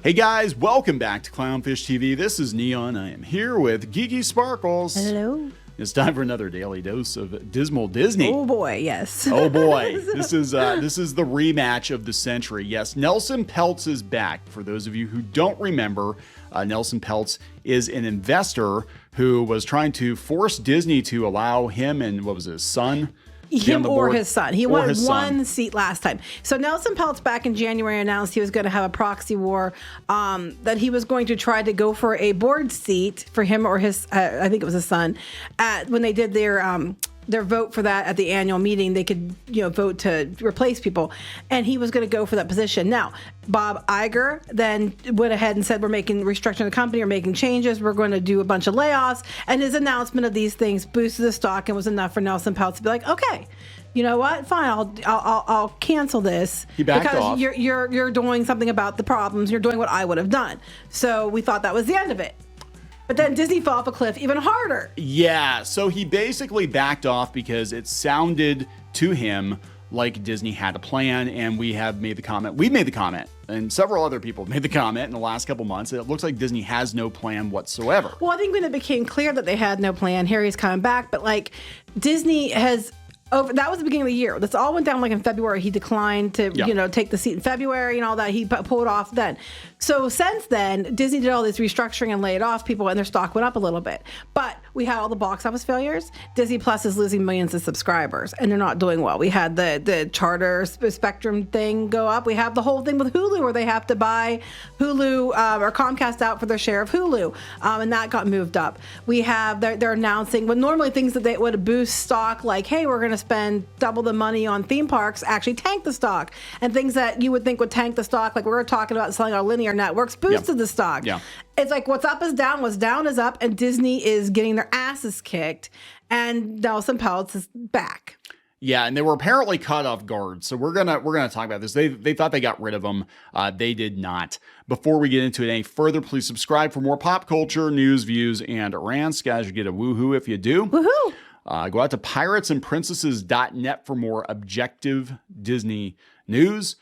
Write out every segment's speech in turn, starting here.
Hey guys, welcome back to Clownfish TV. This is Neon. I am here with Geeky Sparkles. Hello. It's time for another daily dose of dismal Disney. Oh boy, yes. Oh boy, this is the rematch of the century. Yes, Nelson Peltz is back. For those of you who don't remember, Nelson Peltz is an investor who was trying to force Disney to allow him and what was his son. Him or his son. He won one seat last time. So Nelson Peltz back in January announced he was going to have a proxy war, that he was going to try to go for a board seat for him or his, I think it was his son, when they did their vote for that at the annual meeting. They could, vote to replace people, and he was going to go for that position. Now, Bob Iger then went ahead and said, we're restructuring the company, we're making changes, we're going to do a bunch of layoffs, and his announcement of these things boosted the stock and was enough for Nelson Peltz to be like, okay, you know what? Fine, I'll cancel this. He backed off. You're doing something about the problems. You're doing what I would have done. So we thought that was the end of it. But then Disney fell off a cliff even harder. Yeah, so he basically backed off because it sounded to him like Disney had a plan, and we made the comment, and several other people made the comment in the last couple months that it looks like Disney has no plan whatsoever. Well, I think when it became clear that they had no plan, Harry's coming back, but Disney has... that was the beginning of the year. This all went down in February. He declined to, take the seat in February and all that. He pulled off then. So since then, Disney did all this restructuring and laid off people, and their stock went up a little bit. But we had all the box office failures. Disney Plus is losing millions of subscribers, and they're not doing well. We had the Charter Spectrum thing go up. We have the whole thing with Hulu where they have to buy Hulu or Comcast out for their share of Hulu, and that got moved up. We have they're announcing, but normally things that they would boost stock, like, hey, we're going to spend double the money on theme parks, actually tank the stock. And things that you would think would tank the stock, like we were talking about selling our linear networks, boosted the stock. Yeah. It's like what's up is down, what's down is up, and Disney is getting their asses kicked, and Nelson Peltz is back. Yeah, and they were apparently caught off guard. So we're gonna talk about this. They thought they got rid of them. They did not. Before we get into it any further, please subscribe for more pop culture, news, views, and rants. Guys, you get a woohoo if you do. Woohoo! Go out to piratesandprincesses.net for more objective Disney news.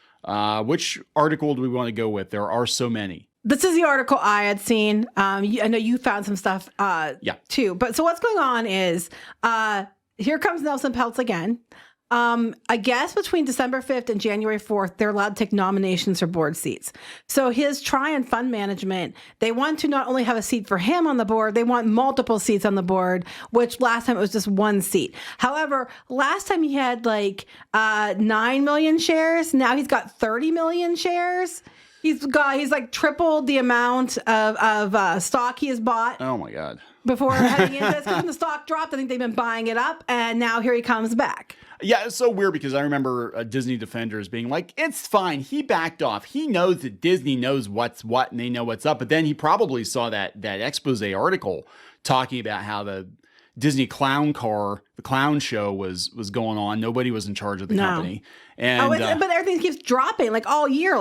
Which article do we want to go with? There are so many. This is the article I had seen. I know you found some stuff too. But so what's going on is here comes Nelson Peltz again. I guess between December 5th and January 4th, they're allowed to take nominations for board seats. So his Trian Fund Management, they want to not only have a seat for him on the board, they want multiple seats on the board, which last time it was just one seat. However, last time he had 9 million shares. Now he's got 30 million shares. He's tripled the amount of stock he has bought. Oh my God. Before heading into this, because when the stock dropped, I think they've been buying it up, and now here he comes back. Yeah, it's so weird because I remember Disney defenders being like, it's fine. He backed off. He knows that Disney knows what's what and they know what's up. But then he probably saw that expose article talking about how the Disney clown car, the clown show was going on. Nobody was in charge of the company. And, but everything keeps dropping all year.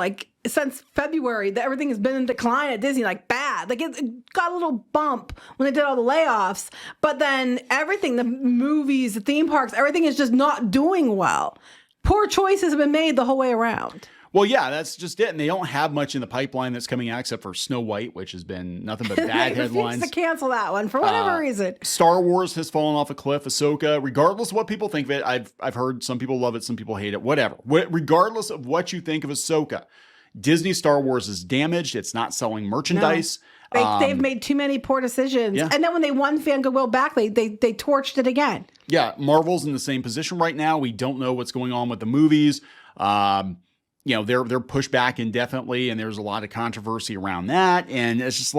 Since February, everything has been in decline at Disney, bad. It got a little bump when they did all the layoffs, but then everything, the movies, the theme parks, everything is just not doing well. Poor choices have been made the whole way around. Well, yeah, that's just it. And they don't have much in the pipeline that's coming out except for Snow White, which has been nothing but bad headlines. To cancel that one for whatever reason. Star Wars has fallen off a cliff. Ahsoka, regardless of what people think of it, I've heard some people love it, some people hate it, whatever. Regardless of what you think of Ahsoka, Disney Star Wars is damaged. It's not selling merchandise. No. They've made too many poor decisions. Yeah. And then when they won fan goodwill back, they torched it again. Yeah, Marvel's in the same position right now. We don't know what's going on with the movies. They're pushed back indefinitely, and there's a lot of controversy around that. And it's just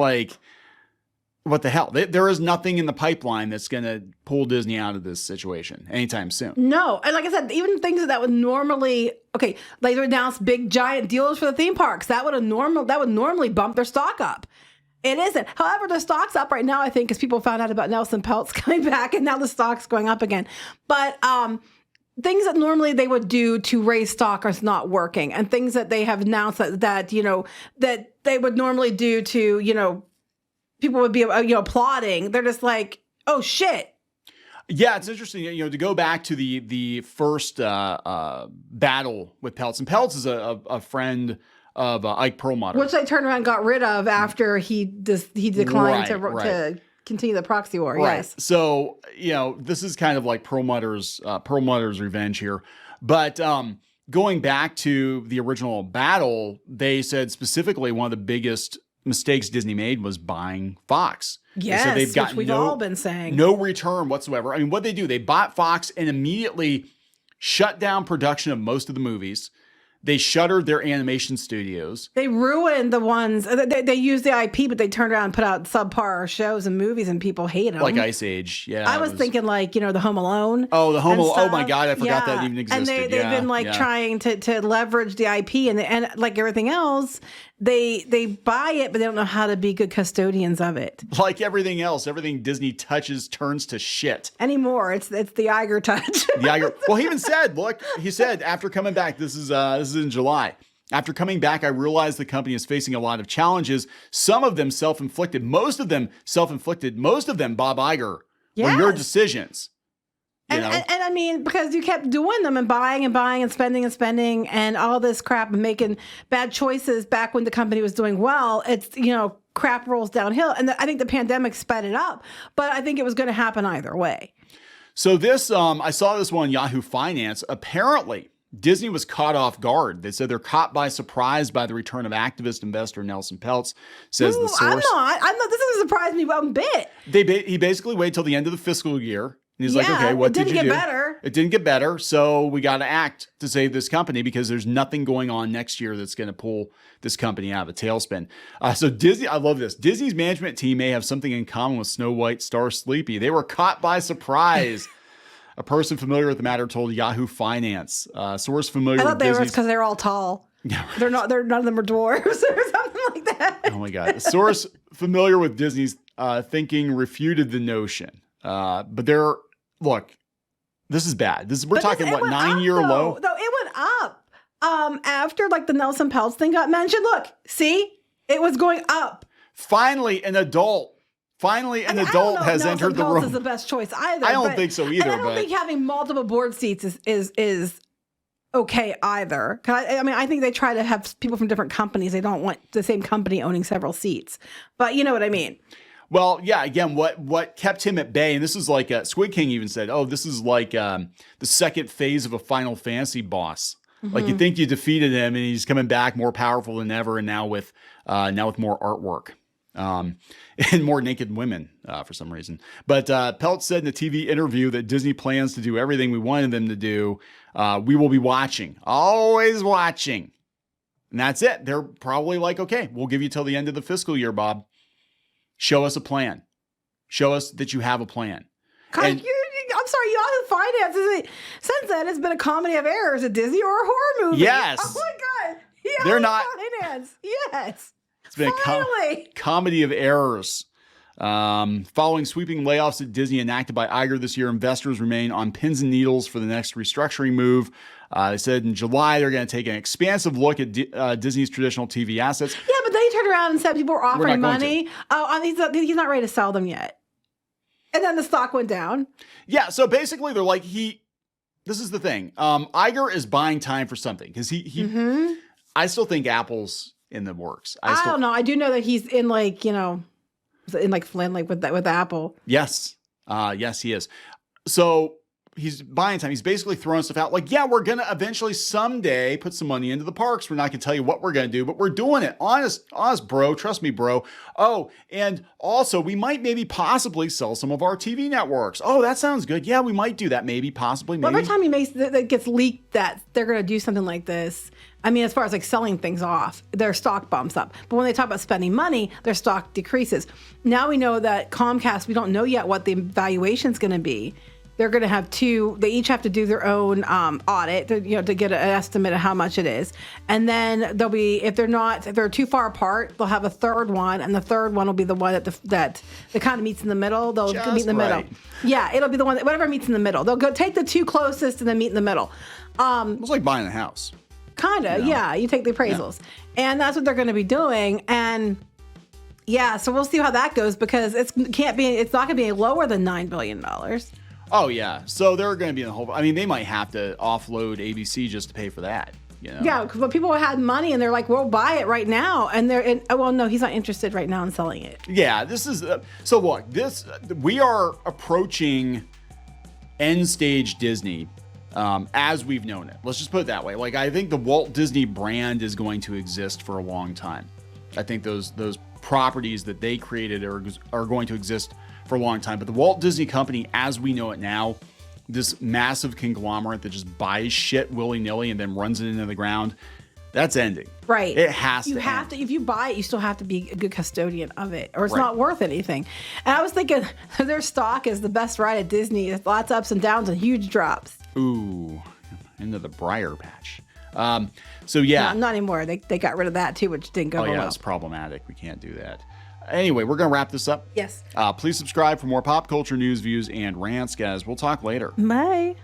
what the hell? There is nothing in the pipeline that's going to pull Disney out of this situation anytime soon. No. And like I said, even things that would normally, they announce big giant deals for the theme parks. That would normally bump their stock up. It isn't. However, the stock's up right now, I think, because people found out about Nelson Peltz coming back, and now the stock's going up again. But things that normally they would do to raise stock are not working, and things that they have announced that they would normally do to, people would be, applauding. They're just like, oh shit. Yeah, it's interesting, to go back to the first battle with Peltz. And Peltz is a friend Ike Perlmutter. Which they turned around and got rid of after he declined to continue the proxy war. Right. Yes. So, this is kind of like Perlmutter's revenge here. But going back to the original battle, they said specifically one of the biggest mistakes Disney made was buying Fox. Yes, so they've got which we've all been saying. No return whatsoever. I mean, what they do, they bought Fox and immediately shut down production of most of the movies. They shuttered their animation studios. They ruined the ones, they used the IP, but they turned around and put out subpar shows and movies and people hate them. Like Ice Age, yeah. I was thinking like, the Home Alone. Oh, the Home Alone. Oh my God, I forgot that even existed. And they've been trying to leverage the IP and like everything else, they buy it, but they don't know how to be good custodians of it. Like everything else, everything Disney touches turns to shit. Anymore, it's the Iger touch. The Iger. Well, he even said, he said after coming back, this is in July. After coming back, I realized the company is facing a lot of challenges. Some of them self-inflicted. Most of them self-inflicted. Most of them, Bob Iger, were your decisions. And I mean, because you kept doing them and buying and spending and all this crap and making bad choices back when the company was doing well, it's, crap rolls downhill. And I think the pandemic sped it up, but I think it was going to happen either way. So this, I saw this one on Yahoo Finance. Apparently, Disney was caught off guard. They said they're caught by surprise by the return of activist investor Nelson Peltz, says the source. I'm not. This doesn't surprise me one bit. He basically waited till the end of the fiscal year. And he's like, okay, what did you do? It didn't get better. It didn't get better. So we got to act to save this company because there's nothing going on next year that's going to pull this company out of a tailspin. So Disney, I love this. Disney's management team may have something in common with Snow White, Star Sleepy. They were caught by surprise. A person familiar with the matter told Yahoo Finance. Source familiar with Disney's... I thought they were because they're all tall. Yeah, right. None of them are dwarves or something like that. Oh my God. A source familiar with Disney's thinking refuted the notion. But look, this is bad. We're talking 9-year low? No, it went up. After like the Nelson Peltz thing got mentioned, look, see, it was going up. Finally, an adult has entered the room. Nelson Peltz is the best choice either. I don't think so either. And I don't think having multiple board seats is okay either. I think they try to have people from different companies. They don't want the same company owning several seats. But you know what I mean. Well, yeah, again, what kept him at bay, and this is like Squid King even said, this is like the second phase of a Final Fantasy boss. Mm-hmm. Like you think you defeated him and he's coming back more powerful than ever, and now with more artwork. And more naked women for some reason. But Peltz said in a TV interview that Disney plans to do everything we wanted them to do. We will be watching, always watching. And that's it. They're probably like, okay, we'll give you till the end of the fiscal year, Bob. Show us a plan. Show us that you have a plan. I'm sorry, Yahoo Finance since then it's been a comedy of errors, a Disney or a horror movie. Yes. Oh my God. They're not Finance. Yes. It's been a comedy of errors. Following sweeping layoffs at Disney enacted by Iger this year, investors remain on pins and needles for the next restructuring move. They said in July they're going to take an expansive look at Disney's traditional TV assets. Yeah, but they turned around and said people were offering money. He's not ready to sell them yet. And then the stock went down. Yeah, so basically they're like, this is the thing. Iger is buying time for something because he I still think Apple's in the works. I don't know. I do know that he's in Flynn, with Apple. Yes. Yes, he is. So he's buying time. He's basically throwing stuff out like, yeah, we're going to eventually someday put some money into the parks. We're not going to tell you what we're going to do, but we're doing it. Honest, bro. Trust me, bro. Oh, and also we might maybe possibly sell some of our TV networks. Oh, that sounds good. Yeah, we might do that. Maybe, possibly, maybe. Well, every time he makes that gets leaked that they're going to do something like this, I mean, as far as like selling things off, their stock bumps up. But when they talk about spending money, their stock decreases. Now we know that Comcast, we don't know yet what the valuation is going to be. They're going to have they each have to do their own audit to get an estimate of how much it is. And then they'll be, if they're too far apart, they'll have a third one. And the third one will be the one that kind of meets in the middle. They'll meet in the middle. Yeah, it'll be the one whatever meets in the middle. They'll go take the two closest and then meet in the middle. It's like buying a house. Kind of, yeah. You take the appraisals. Yeah. And that's what they're going to be doing. And yeah, so we'll see how that goes because it's not going to be lower than $9 billion. Oh, yeah. So they're going to be in the whole... I mean, they might have to offload ABC just to pay for that. You know? Yeah, but people had money and they're like, "We'll buy it right now," and well, no, he's not interested right now in selling it. Yeah, this is so. Look, we are approaching end stage Disney as we've known it. Let's just put it that way. Like, I think the Walt Disney brand is going to exist for a long time. I think those properties that they created are going to exist for a long time. But the Walt Disney Company, as we know it now, this massive conglomerate that just buys shit willy-nilly and then runs it into the ground, that's ending. Right. It has to. You have to. If you buy it, you still have to be a good custodian of it, or it's Right. not worth anything. And I was thinking their stock is the best ride at Disney. It's lots of ups and downs and huge drops. Ooh, into the briar patch. So yeah. No, not anymore. They got rid of that too, which didn't go Oh over yeah, well. it's problematic. We can't do that. Anyway, we're going to wrap this up. Yes. Please subscribe for more pop culture news, views, and rants, guys. We'll talk later. Bye.